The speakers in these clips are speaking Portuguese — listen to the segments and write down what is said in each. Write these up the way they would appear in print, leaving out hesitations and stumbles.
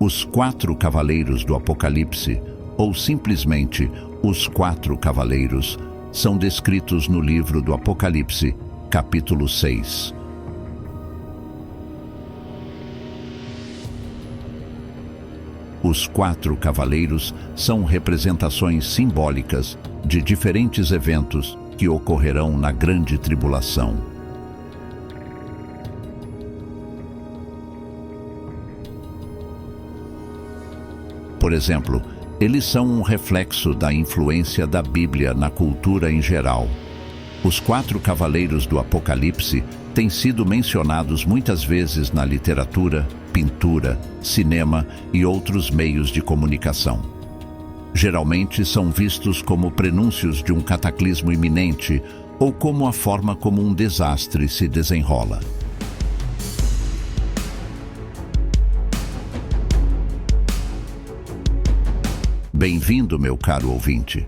Os 4 cavaleiros do Apocalipse, ou simplesmente os 4 cavaleiros, são descritos no livro do Apocalipse, capítulo 6. Os 4 cavaleiros são representações simbólicas de diferentes eventos que ocorrerão na Grande Tribulação. Por exemplo, eles são um reflexo da influência da Bíblia na cultura em geral. Os 4 cavaleiros do Apocalipse têm sido mencionados muitas vezes na literatura, pintura, cinema e outros meios de comunicação. Geralmente são vistos como prenúncios de um cataclismo iminente ou como a forma como um desastre se desenrola. Bem-vindo, meu caro ouvinte.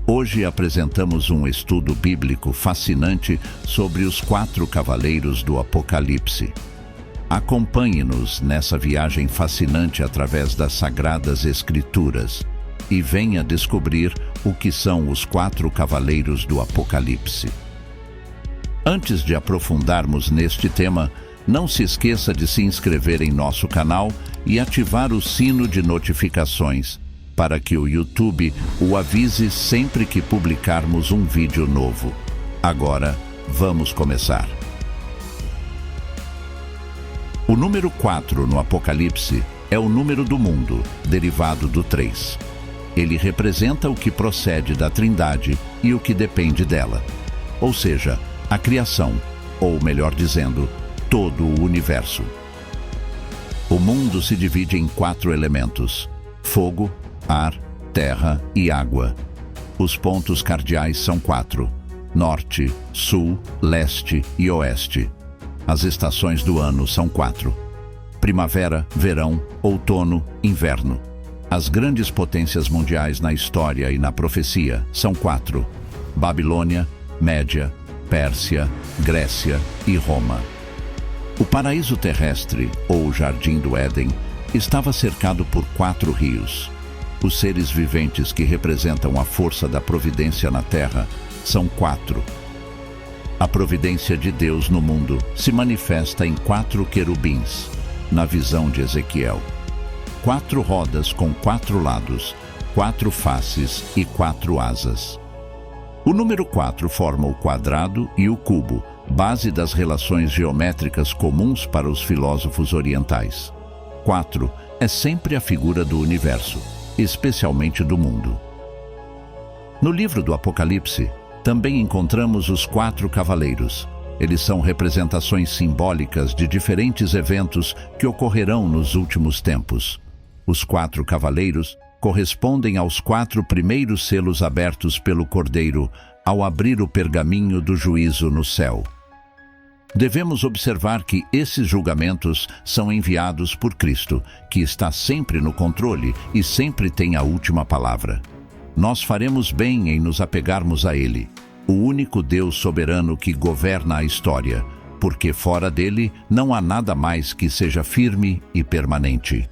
Hoje apresentamos um estudo bíblico fascinante sobre os 4 cavaleiros do Apocalipse. Acompanhe-nos nessa viagem fascinante através das Sagradas Escrituras e venha descobrir o que são os 4 cavaleiros do Apocalipse. Antes de aprofundarmos neste tema, não se esqueça de se inscrever em nosso canal e ativar o sino de notificações, para que o YouTube o avise sempre que publicarmos um vídeo novo. Agora, vamos começar. O número 4 no Apocalipse é o número do mundo, derivado do 3. Ele representa o que procede da Trindade e o que depende dela, ou seja, a criação, ou melhor dizendo, todo o universo. O mundo se divide em 4 elementos: fogo, ar, terra e água. Os pontos cardeais são 4: norte, sul, leste e oeste. As estações do ano são 4: primavera, verão, outono, inverno. As grandes potências mundiais na história e na profecia são 4: Babilônia, Média, Pérsia, Grécia e Roma. O paraíso terrestre, ou Jardim do Éden, estava cercado por 4 rios. Os seres viventes que representam a força da providência na Terra são 4. A providência de Deus no mundo se manifesta em 4 querubins, na visão de Ezequiel. 4 rodas com 4 lados, 4 faces e 4 asas. O número 4 forma o quadrado e o cubo, base das relações geométricas comuns para os filósofos orientais. 4 é sempre a figura do universo, especialmente do mundo. No livro do Apocalipse, também encontramos os 4 cavaleiros. Eles são representações simbólicas de diferentes eventos que ocorrerão nos últimos tempos. Os 4 cavaleiros correspondem aos 4 primeiros selos abertos pelo Cordeiro ao abrir o pergaminho do juízo no céu. Devemos observar que esses julgamentos são enviados por Cristo, que está sempre no controle e sempre tem a última palavra. Nós faremos bem em nos apegarmos a Ele, o único Deus soberano que governa a história, porque fora dele não há nada mais que seja firme e permanente.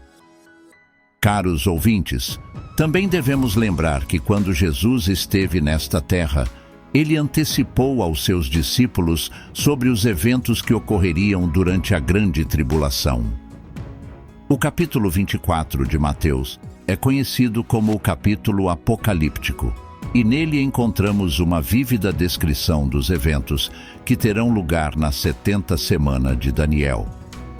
Caros ouvintes, também devemos lembrar que quando Jesus esteve nesta terra, ele antecipou aos seus discípulos sobre os eventos que ocorreriam durante a Grande Tribulação. O capítulo 24 de Mateus é conhecido como o capítulo apocalíptico, e nele encontramos uma vívida descrição dos eventos que terão lugar na 70ª semana de Daniel.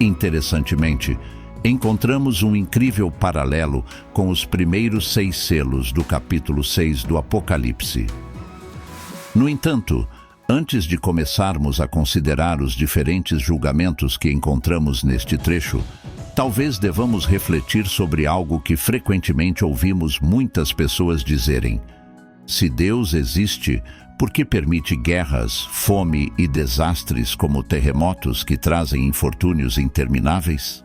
Interessantemente, encontramos um incrível paralelo com os primeiros 6 selos do capítulo 6 do Apocalipse. No entanto, antes de começarmos a considerar os diferentes julgamentos que encontramos neste trecho, talvez devamos refletir sobre algo que frequentemente ouvimos muitas pessoas dizerem: se Deus existe, por que permite guerras, fome e desastres como terremotos que trazem infortúnios intermináveis?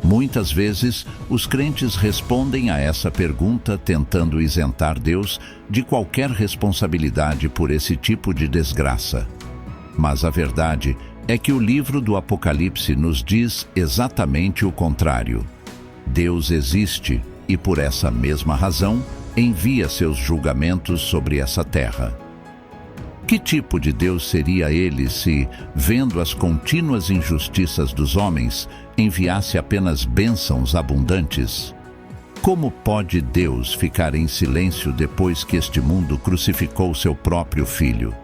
Muitas vezes, os crentes respondem a essa pergunta tentando isentar Deus de qualquer responsabilidade por esse tipo de desgraça. Mas a verdade é que o livro do Apocalipse nos diz exatamente o contrário. Deus existe e, por essa mesma razão, envia seus julgamentos sobre essa terra. Que tipo de Deus seria ele se, vendo as contínuas injustiças dos homens, enviasse apenas bênçãos abundantes? Como pode Deus ficar em silêncio depois que este mundo crucificou seu próprio Filho?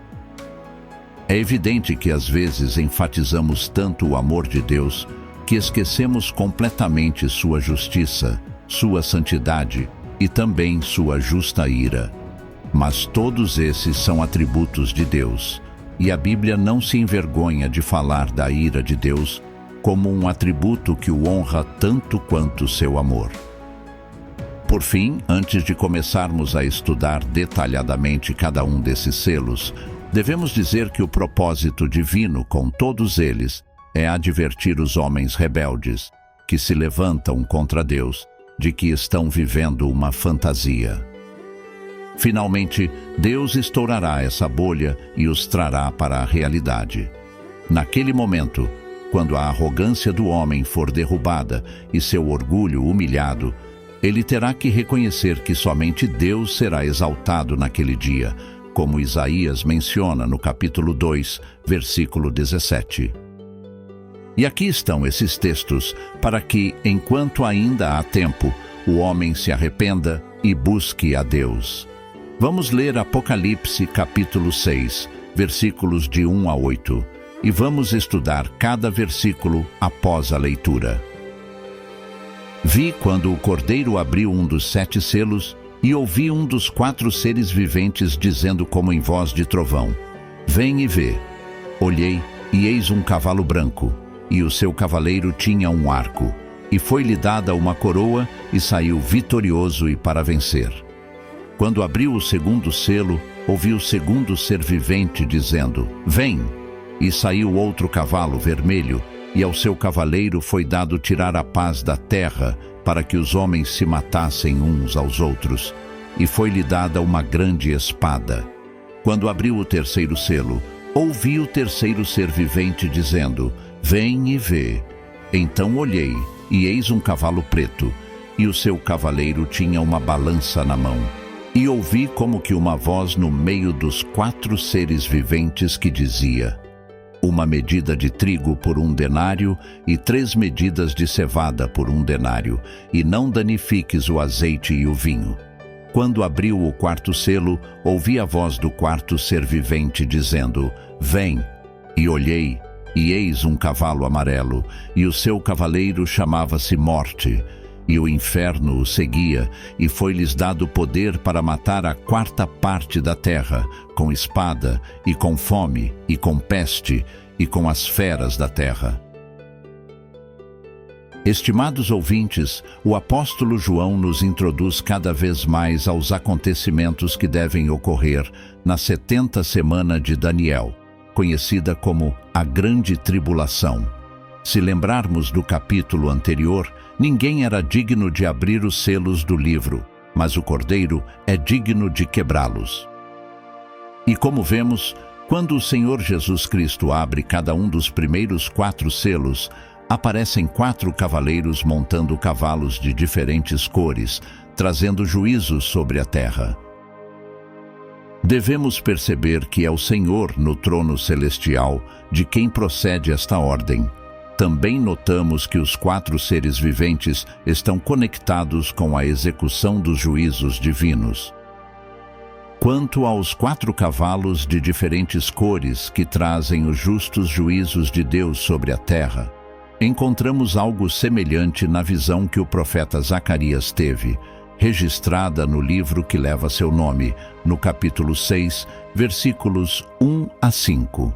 É evidente que às vezes enfatizamos tanto o amor de Deus que esquecemos completamente sua justiça, sua santidade e também sua justa ira. Mas todos esses são atributos de Deus, e a Bíblia não se envergonha de falar da ira de Deus como um atributo que o honra tanto quanto seu amor. Por fim, antes de começarmos a estudar detalhadamente cada um desses selos, devemos dizer que o propósito divino com todos eles é advertir os homens rebeldes, que se levantam contra Deus, de que estão vivendo uma fantasia. Finalmente, Deus estourará essa bolha e os trará para a realidade. Naquele momento, quando a arrogância do homem for derrubada e seu orgulho humilhado, ele terá que reconhecer que somente Deus será exaltado naquele dia, como Isaías menciona no capítulo 2, versículo 17. E aqui estão esses textos para que, enquanto ainda há tempo, o homem se arrependa e busque a Deus. Vamos ler Apocalipse capítulo 6, versículos de 1 a 8, e vamos estudar cada versículo após a leitura. Vi quando o Cordeiro abriu um dos 7 selos, e ouvi um dos 4 seres viventes dizendo como em voz de trovão: Vem e vê. Olhei, e eis um cavalo branco, e o seu cavaleiro tinha um arco, e foi-lhe dada uma coroa, e saiu vitorioso e para vencer. Quando abriu o segundo selo, ouvi o segundo ser vivente dizendo: Vem! E saiu outro cavalo vermelho, e ao seu cavaleiro foi dado tirar a paz da terra, para que os homens se matassem uns aos outros, e foi-lhe dada uma grande espada. Quando abriu o terceiro selo, ouvi o terceiro ser vivente dizendo: Vem e vê. Então olhei, e eis um cavalo preto, e o seu cavaleiro tinha uma balança na mão. E ouvi como que uma voz no meio dos 4 seres viventes que dizia: Uma medida de trigo por 1 denário e 3 medidas de cevada por 1 denário, e não danifiques o azeite e o vinho. Quando abriu o 4º selo, ouvi a voz do 4º ser vivente dizendo: Vem! E olhei, e eis um cavalo amarelo, e o seu cavaleiro chamava-se Morte, e o inferno o seguia, e foi-lhes dado poder para matar a 4ª parte da terra, com espada, e com fome, e com peste, e com as feras da terra. Estimados ouvintes, o apóstolo João nos introduz cada vez mais aos acontecimentos que devem ocorrer na 70ª semana de Daniel, conhecida como a Grande Tribulação. Se lembrarmos do capítulo anterior, ninguém era digno de abrir os selos do livro, mas o Cordeiro é digno de quebrá-los. E como vemos, quando o Senhor Jesus Cristo abre cada um dos primeiros 4 selos, aparecem 4 cavaleiros montando cavalos de diferentes cores, trazendo juízo sobre a terra. Devemos perceber que é o Senhor no trono celestial de quem procede esta ordem. Também notamos que os 4 seres viventes estão conectados com a execução dos juízos divinos. Quanto aos 4 cavalos de diferentes cores que trazem os justos juízos de Deus sobre a terra, encontramos algo semelhante na visão que o profeta Zacarias teve, registrada no livro que leva seu nome, no capítulo 6, versículos 1 a 5.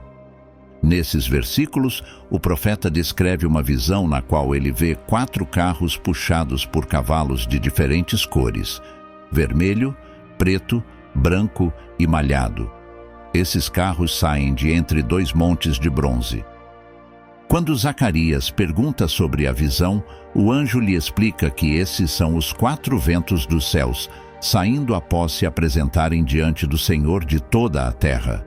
Nesses versículos, o profeta descreve uma visão na qual ele vê 4 carros puxados por cavalos de diferentes cores: vermelho, preto, branco e malhado. Esses carros saem de entre 2 montes de bronze. Quando Zacarias pergunta sobre a visão, o anjo lhe explica que esses são os 4 ventos dos céus, saindo após se apresentarem diante do Senhor de toda a terra.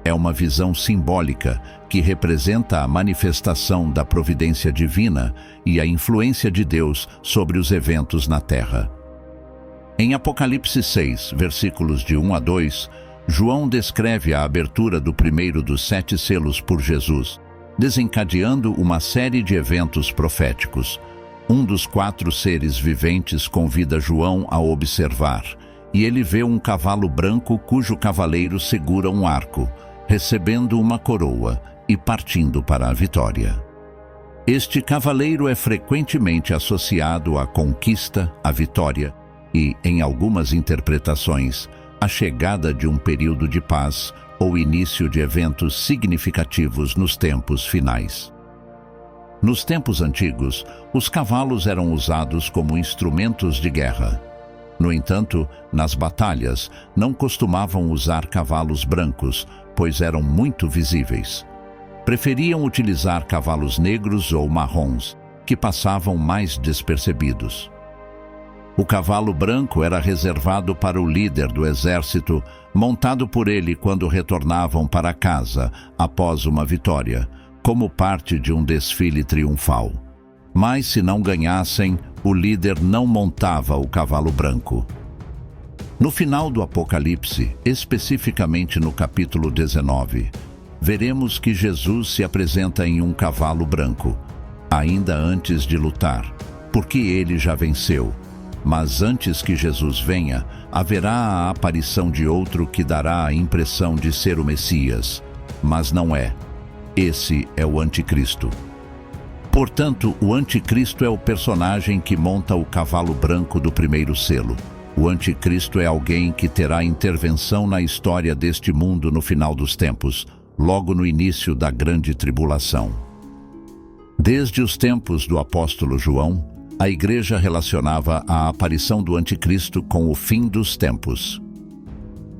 É uma visão simbólica que representa a manifestação da providência divina e a influência de Deus sobre os eventos na Terra. Em Apocalipse 6, versículos de 1 a 2, João descreve a abertura do primeiro dos 7 selos por Jesus, desencadeando uma série de eventos proféticos. Um dos 4 seres viventes convida João a observar, e ele vê um cavalo branco cujo cavaleiro segura um arco, recebendo uma coroa e partindo para a vitória. Este cavaleiro é frequentemente associado à conquista, à vitória e, em algumas interpretações, à chegada de um período de paz ou início de eventos significativos nos tempos finais. Nos tempos antigos, os cavalos eram usados como instrumentos de guerra. No entanto, nas batalhas, não costumavam usar cavalos brancos, pois eram muito visíveis. Preferiam utilizar cavalos negros ou marrons, que passavam mais despercebidos. O cavalo branco era reservado para o líder do exército, montado por ele quando retornavam para casa após uma vitória, como parte de um desfile triunfal. Mas se não ganhassem, o líder não montava o cavalo branco. No final do Apocalipse, especificamente no capítulo 19, veremos que Jesus se apresenta em um cavalo branco, ainda antes de lutar, porque ele já venceu. Mas antes que Jesus venha, haverá a aparição de outro que dará a impressão de ser o Messias, mas não é. Esse é o Anticristo. Portanto, o Anticristo é o personagem que monta o cavalo branco do primeiro selo. O Anticristo é alguém que terá intervenção na história deste mundo no final dos tempos, logo no início da grande tribulação. Desde os tempos do apóstolo João, a Igreja relacionava a aparição do Anticristo com o fim dos tempos.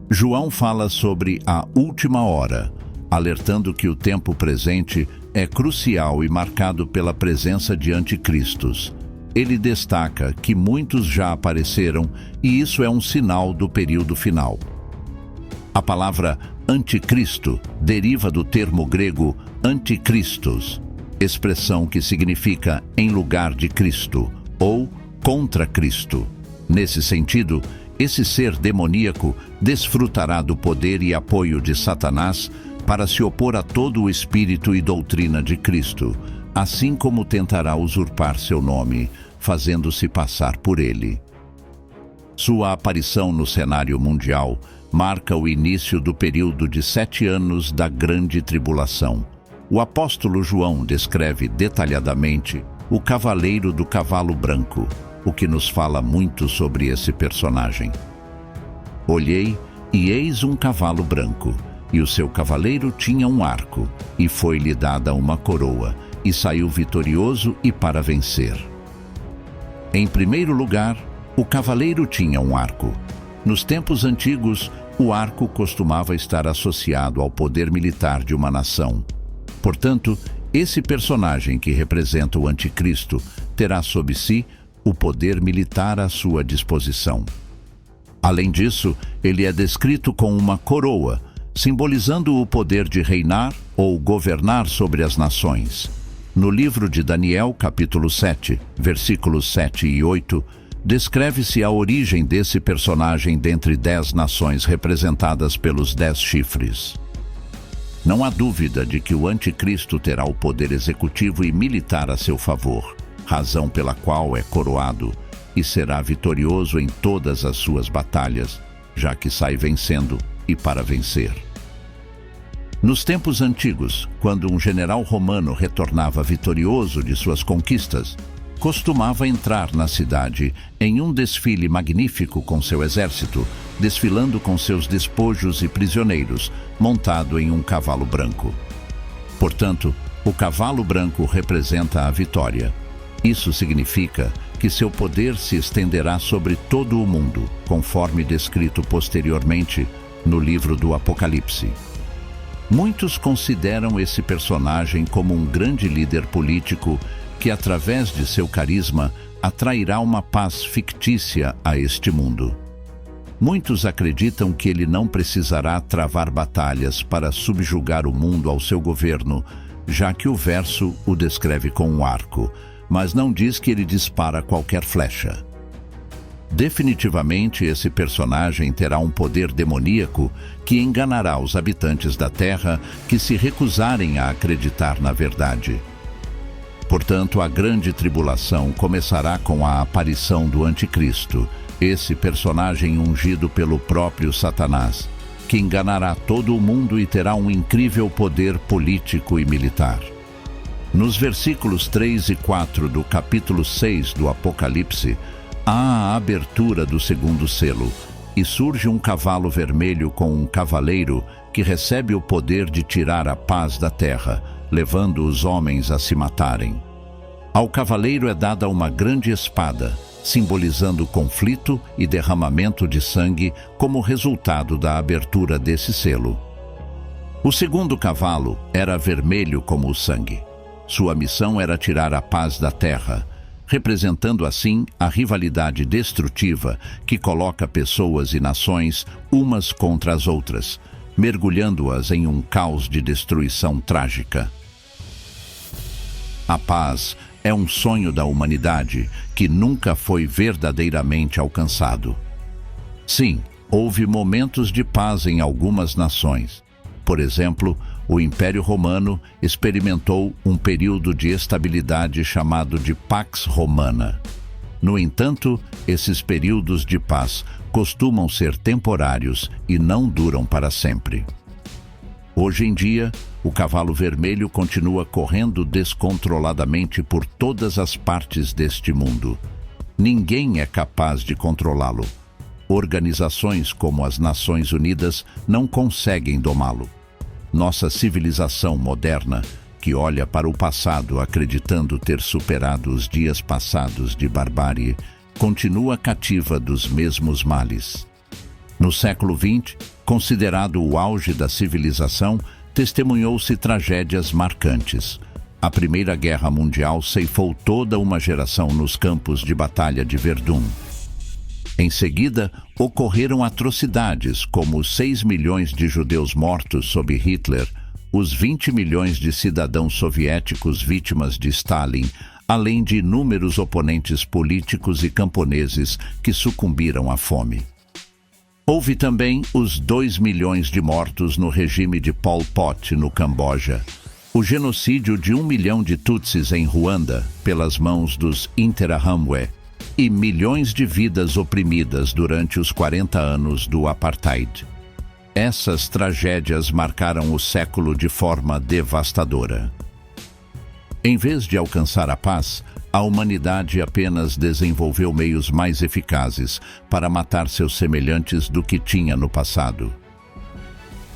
João fala sobre a última hora, alertando que o tempo presente é crucial e marcado pela presença de anticristos. Ele destaca que muitos já apareceram e isso é um sinal do período final. A palavra anticristo deriva do termo grego antikristos, expressão que significa em lugar de Cristo ou contra Cristo. Nesse sentido, esse ser demoníaco desfrutará do poder e apoio de Satanás para se opor a todo o espírito e doutrina de Cristo, assim como tentará usurpar seu nome, fazendo-se passar por ele. Sua aparição no cenário mundial marca o início do período de 7 anos da Grande Tribulação. O apóstolo João descreve detalhadamente o cavaleiro do cavalo branco, o que nos fala muito sobre esse personagem. Olhei, e eis um cavalo branco, e o seu cavaleiro tinha um arco, e foi-lhe dada uma coroa, e saiu vitorioso e para vencer. Em primeiro lugar, o cavaleiro tinha um arco. Nos tempos antigos, o arco costumava estar associado ao poder militar de uma nação. Portanto, esse personagem que representa o Anticristo terá sob si o poder militar à sua disposição. Além disso, ele é descrito com uma coroa, simbolizando o poder de reinar ou governar sobre as nações. No livro de Daniel, capítulo 7, versículos 7 e 8, descreve-se a origem desse personagem dentre 10 nações representadas pelos 10 chifres. Não há dúvida de que o Anticristo terá o poder executivo e militar a seu favor, razão pela qual é coroado, e será vitorioso em todas as suas batalhas, já que sai vencendo e para vencer. Nos tempos antigos, quando um general romano retornava vitorioso de suas conquistas, costumava entrar na cidade em um desfile magnífico com seu exército, desfilando com seus despojos e prisioneiros, montado em um cavalo branco. Portanto, o cavalo branco representa a vitória. Isso significa que seu poder se estenderá sobre todo o mundo, conforme descrito posteriormente no livro do Apocalipse. Muitos consideram esse personagem como um grande líder político que, através de seu carisma, atrairá uma paz fictícia a este mundo. Muitos acreditam que ele não precisará travar batalhas para subjugar o mundo ao seu governo, já que o verso o descreve com um arco, mas não diz que ele dispara qualquer flecha. Definitivamente, esse personagem terá um poder demoníaco que enganará os habitantes da Terra que se recusarem a acreditar na verdade. Portanto, a grande tribulação começará com a aparição do Anticristo, esse personagem ungido pelo próprio Satanás, que enganará todo o mundo e terá um incrível poder político e militar. Nos versículos 3 e 4 do capítulo 6 do Apocalipse, há a abertura do segundo selo, e surge um cavalo vermelho com um cavaleiro que recebe o poder de tirar a paz da terra, levando os homens a se matarem. Ao cavaleiro é dada uma grande espada, simbolizando conflito e derramamento de sangue como resultado da abertura desse selo. O segundo cavalo era vermelho como o sangue. Sua missão era tirar a paz da terra, representando assim a rivalidade destrutiva que coloca pessoas e nações umas contra as outras, mergulhando-as em um caos de destruição trágica. A paz é um sonho da humanidade que nunca foi verdadeiramente alcançado. Sim, houve momentos de paz em algumas nações. Por exemplo, o Império Romano experimentou um período de estabilidade chamado de Pax Romana. No entanto, esses períodos de paz costumam ser temporários e não duram para sempre. Hoje em dia, o cavalo vermelho continua correndo descontroladamente por todas as partes deste mundo. Ninguém é capaz de controlá-lo. Organizações como as Nações Unidas não conseguem domá-lo. Nossa civilização moderna, que olha para o passado acreditando ter superado os dias passados de barbárie, continua cativa dos mesmos males. No século XX, considerado o auge da civilização, testemunhou-se tragédias marcantes. A Primeira Guerra Mundial ceifou toda uma geração nos campos de batalha de Verdun. Em seguida, ocorreram atrocidades como os 6 milhões de judeus mortos sob Hitler, os 20 milhões de cidadãos soviéticos vítimas de Stalin, além de inúmeros oponentes políticos e camponeses que sucumbiram à fome. Houve também os 2 milhões de mortos no regime de Pol Pot, no Camboja, o genocídio de 1 milhão de Tutsis em Ruanda, pelas mãos dos Interahamwe, e milhões de vidas oprimidas durante os 40 anos do Apartheid. Essas tragédias marcaram o século de forma devastadora. Em vez de alcançar a paz, a humanidade apenas desenvolveu meios mais eficazes para matar seus semelhantes do que tinha no passado.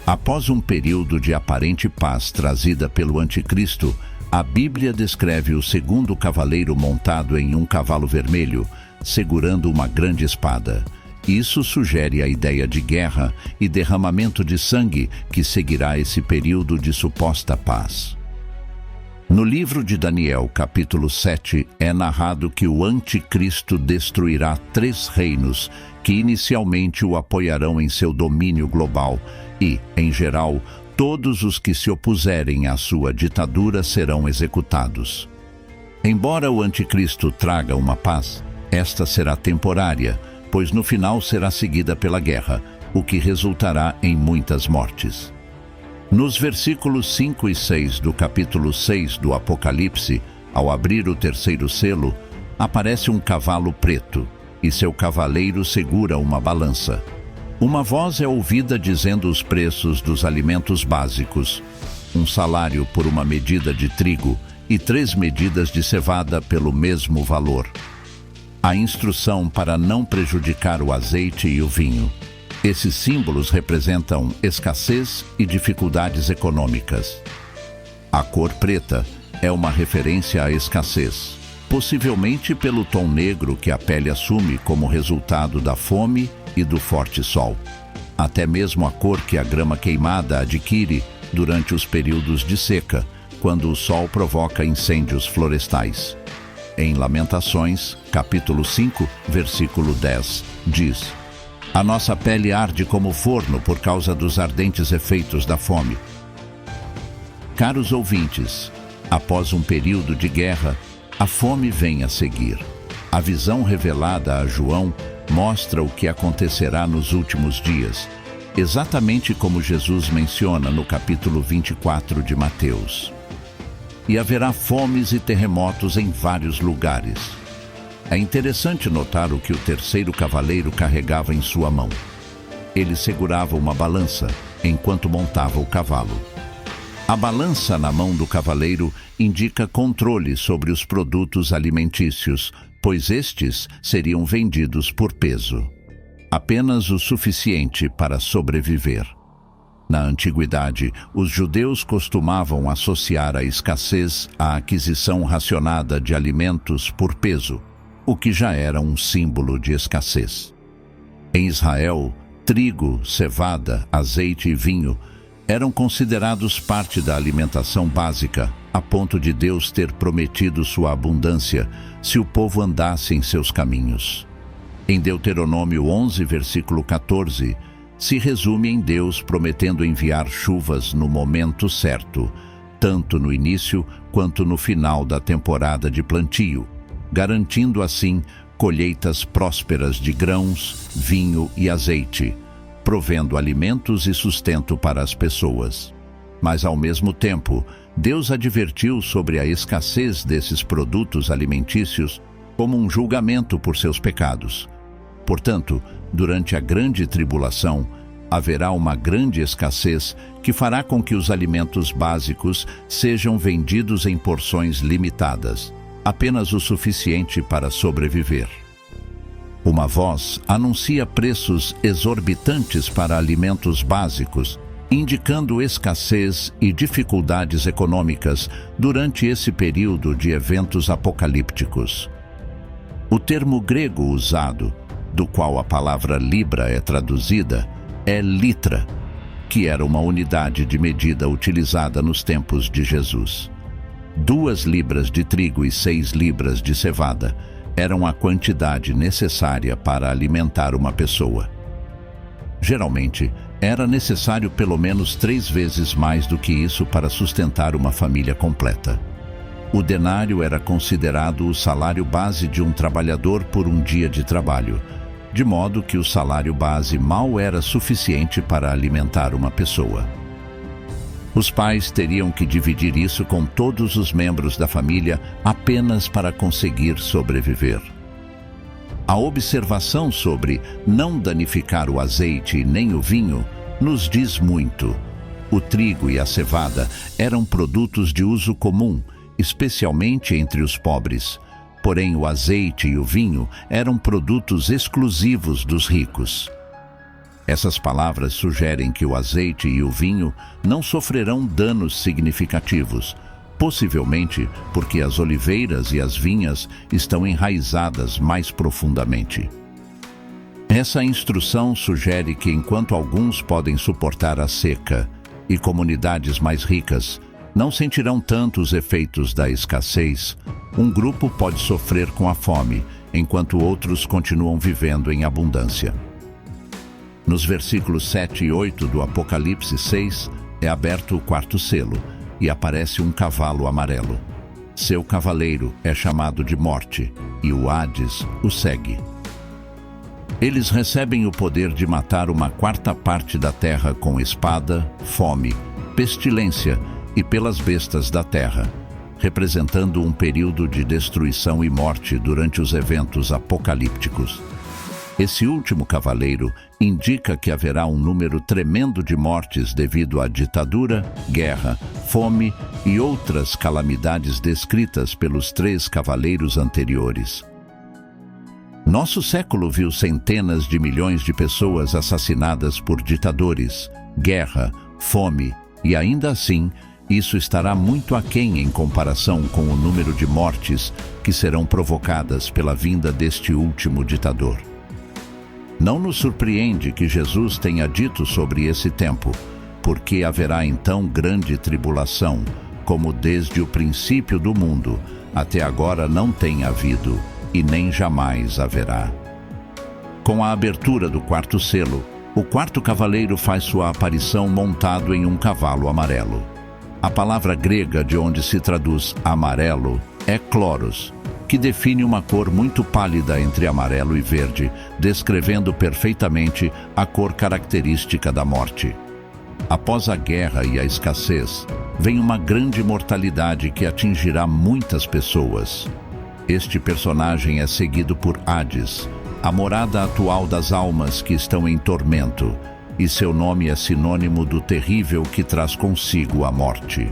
Após um período de aparente paz trazida pelo Anticristo, a Bíblia descreve o segundo cavaleiro montado em um cavalo vermelho, segurando uma grande espada. Isso sugere a ideia de guerra e derramamento de sangue que seguirá esse período de suposta paz. No livro de Daniel, capítulo 7, é narrado que o Anticristo destruirá 3 reinos que inicialmente o apoiarão em seu domínio global e, em geral, todos os que se opuserem à sua ditadura serão executados. Embora o Anticristo traga uma paz, esta será temporária, pois no final será seguida pela guerra, o que resultará em muitas mortes. Nos versículos 5 e 6 do capítulo 6 do Apocalipse, ao abrir o terceiro selo, aparece um cavalo preto, e seu cavaleiro segura uma balança. Uma voz é ouvida dizendo os preços dos alimentos básicos, um salário por uma medida de trigo e 3 medidas de cevada pelo mesmo valor. A instrução para não prejudicar o azeite e o vinho. Esses símbolos representam escassez e dificuldades econômicas. A cor preta é uma referência à escassez, possivelmente pelo tom negro que a pele assume como resultado da fome e do forte sol. Até mesmo a cor que a grama queimada adquire durante os períodos de seca, quando o sol provoca incêndios florestais. Em Lamentações, capítulo 5, versículo 10, diz: A nossa pele arde como forno por causa dos ardentes efeitos da fome. Caros ouvintes, após um período de guerra, a fome vem a seguir. A visão revelada a João mostra o que acontecerá nos últimos dias, exatamente como Jesus menciona no capítulo 24 de Mateus. E haverá fomes e terremotos em vários lugares. É interessante notar o que o terceiro cavaleiro carregava em sua mão. Ele segurava uma balança enquanto montava o cavalo. A balança na mão do cavaleiro indica controle sobre os produtos alimentícios, pois estes seriam vendidos por peso. Apenas o suficiente para sobreviver. Na antiguidade, os judeus costumavam associar a escassez à aquisição racionada de alimentos por peso, o que já era um símbolo de escassez. Em Israel, trigo, cevada, azeite e vinho eram considerados parte da alimentação básica, a ponto de Deus ter prometido sua abundância se o povo andasse em seus caminhos. Em Deuteronômio 11, versículo 14, se resume em Deus prometendo enviar chuvas no momento certo, tanto no início quanto no final da temporada de plantio, garantindo assim colheitas prósperas de grãos, vinho e azeite, provendo alimentos e sustento para as pessoas. Mas, ao mesmo tempo, Deus advertiu sobre a escassez desses produtos alimentícios como um julgamento por seus pecados. Portanto, durante a grande tribulação, haverá uma grande escassez que fará com que os alimentos básicos sejam vendidos em porções limitadas, apenas o suficiente para sobreviver. Uma voz anuncia preços exorbitantes para alimentos básicos, indicando escassez e dificuldades econômicas durante esse período de eventos apocalípticos. O termo grego usado, do qual a palavra libra é traduzida, é litra, que era uma unidade de medida utilizada nos tempos de Jesus. 2 libras de trigo e 6 libras de cevada eram a quantidade necessária para alimentar uma pessoa. Geralmente, era necessário pelo menos 3 vezes mais do que isso para sustentar uma família completa. O denário era considerado o salário base de um trabalhador por um dia de trabalho, de modo que o salário base mal era suficiente para alimentar uma pessoa. Os pais teriam que dividir isso com todos os membros da família apenas para conseguir sobreviver. A observação sobre não danificar o azeite nem o vinho nos diz muito. O trigo e a cevada eram produtos de uso comum, especialmente entre os pobres. Porém, o azeite e o vinho eram produtos exclusivos dos ricos. Essas palavras sugerem que o azeite e o vinho não sofrerão danos significativos, possivelmente porque as oliveiras e as vinhas estão enraizadas mais profundamente. Essa instrução sugere que enquanto alguns podem suportar a seca e comunidades mais ricas não sentirão tanto os efeitos da escassez, um grupo pode sofrer com a fome, enquanto outros continuam vivendo em abundância. Nos versículos 7 e 8 do Apocalipse 6, é aberto o 4º selo, e aparece um cavalo amarelo. Seu cavaleiro é chamado de Morte, e o Hades o segue. Eles recebem o poder de matar 1/4 parte da terra com espada, fome, pestilência e pelas bestas da terra, representando um período de destruição e morte durante os eventos apocalípticos. Esse último cavaleiro indica que haverá um número tremendo de mortes devido à ditadura, guerra, fome e outras calamidades descritas pelos 3 cavaleiros anteriores. Nosso século viu centenas de milhões de pessoas assassinadas por ditadores, guerra, fome, e ainda assim, isso estará muito aquém em comparação com o número de mortes que serão provocadas pela vinda deste último ditador. Não nos surpreende que Jesus tenha dito sobre esse tempo, porque haverá então grande tribulação, como desde o princípio do mundo até agora não tem havido e nem jamais haverá. Com a abertura do quarto selo, o quarto cavaleiro faz sua aparição montado em um cavalo amarelo. A palavra grega de onde se traduz amarelo é chloros, que define uma cor muito pálida entre amarelo e verde, descrevendo perfeitamente a cor característica da morte. Após a guerra e a escassez, vem uma grande mortalidade que atingirá muitas pessoas. Este personagem é seguido por Hades, a morada atual das almas que estão em tormento, e seu nome é sinônimo do terrível que traz consigo a morte.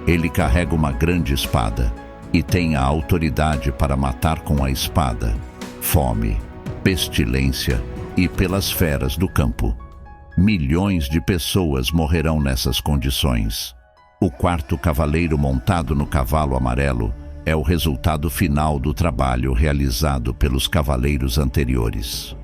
Ele carrega uma grande espada e tem a autoridade para matar com a espada, fome, pestilência e pelas feras do campo. Milhões de pessoas morrerão nessas condições. O quarto cavaleiro montado no cavalo amarelo é o resultado final do trabalho realizado pelos cavaleiros anteriores.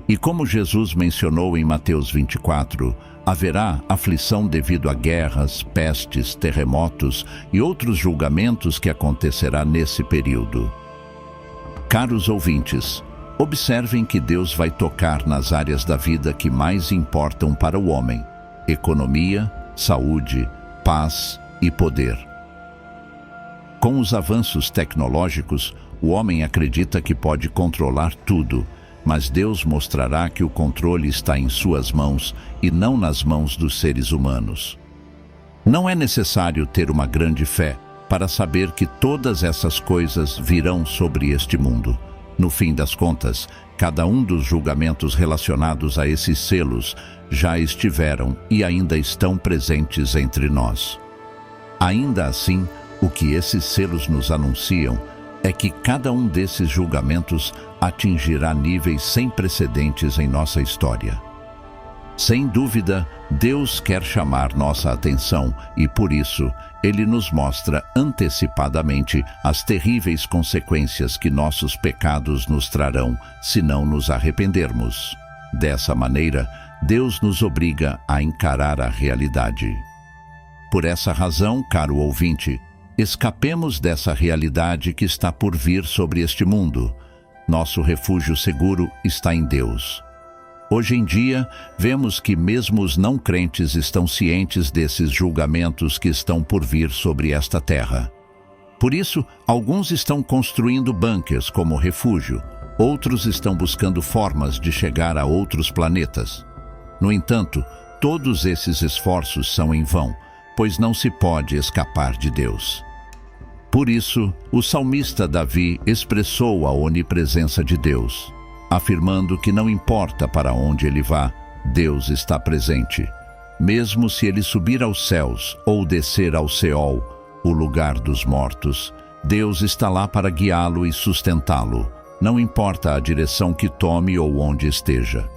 E como Jesus mencionou em Mateus 24, haverá aflição devido a guerras, pestes, terremotos e outros julgamentos que acontecerá nesse período. Caros ouvintes, observem que Deus vai tocar nas áreas da vida que mais importam para o homem: economia, saúde, paz e poder. Com os avanços tecnológicos, o homem acredita que pode controlar tudo, mas Deus mostrará que o controle está em suas mãos e não nas mãos dos seres humanos. Não é necessário ter uma grande fé para saber que todas essas coisas virão sobre este mundo. No fim das contas, cada um dos julgamentos relacionados a esses selos já estiveram e ainda estão presentes entre nós. Ainda assim, o que esses selos nos anunciam é que cada um desses julgamentos atingirá níveis sem precedentes em nossa história. Sem dúvida, Deus quer chamar nossa atenção e, por isso, Ele nos mostra antecipadamente as terríveis consequências que nossos pecados nos trarão se não nos arrependermos. Dessa maneira, Deus nos obriga a encarar a realidade. Por essa razão, caro ouvinte, escapemos dessa realidade que está por vir sobre este mundo. Nosso refúgio seguro está em Deus. Hoje em dia, vemos que mesmo os não crentes estão cientes desses julgamentos que estão por vir sobre esta terra. Por isso, alguns estão construindo bunkers como refúgio, outros estão buscando formas de chegar a outros planetas. No entanto, todos esses esforços são em vão, pois não se pode escapar de Deus. Por isso, o salmista Davi expressou a onipresença de Deus, afirmando que não importa para onde ele vá, Deus está presente. Mesmo se ele subir aos céus ou descer ao Seol, o lugar dos mortos, Deus está lá para guiá-lo e sustentá-lo, não importa a direção que tome ou onde esteja.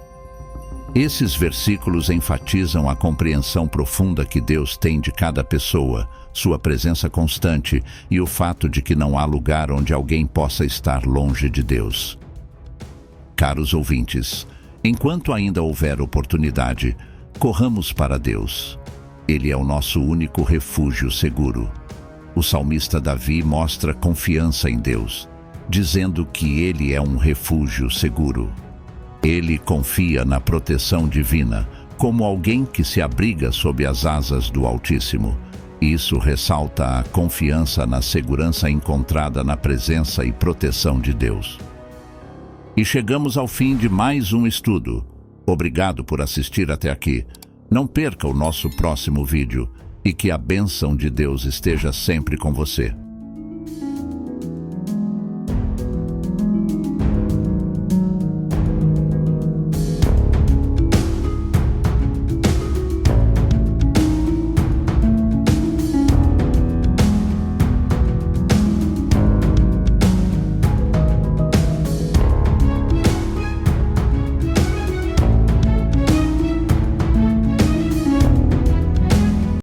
Esses versículos enfatizam a compreensão profunda que Deus tem de cada pessoa, sua presença constante e o fato de que não há lugar onde alguém possa estar longe de Deus. Caros ouvintes, enquanto ainda houver oportunidade, corramos para Deus. Ele é o nosso único refúgio seguro. O salmista Davi mostra confiança em Deus, dizendo que Ele é um refúgio seguro. Ele confia na proteção divina, como alguém que se abriga sob as asas do Altíssimo. Isso ressalta a confiança na segurança encontrada na presença e proteção de Deus. E chegamos ao fim de mais um estudo. Obrigado por assistir até aqui. Não perca o nosso próximo vídeo e que a bênção de Deus esteja sempre com você.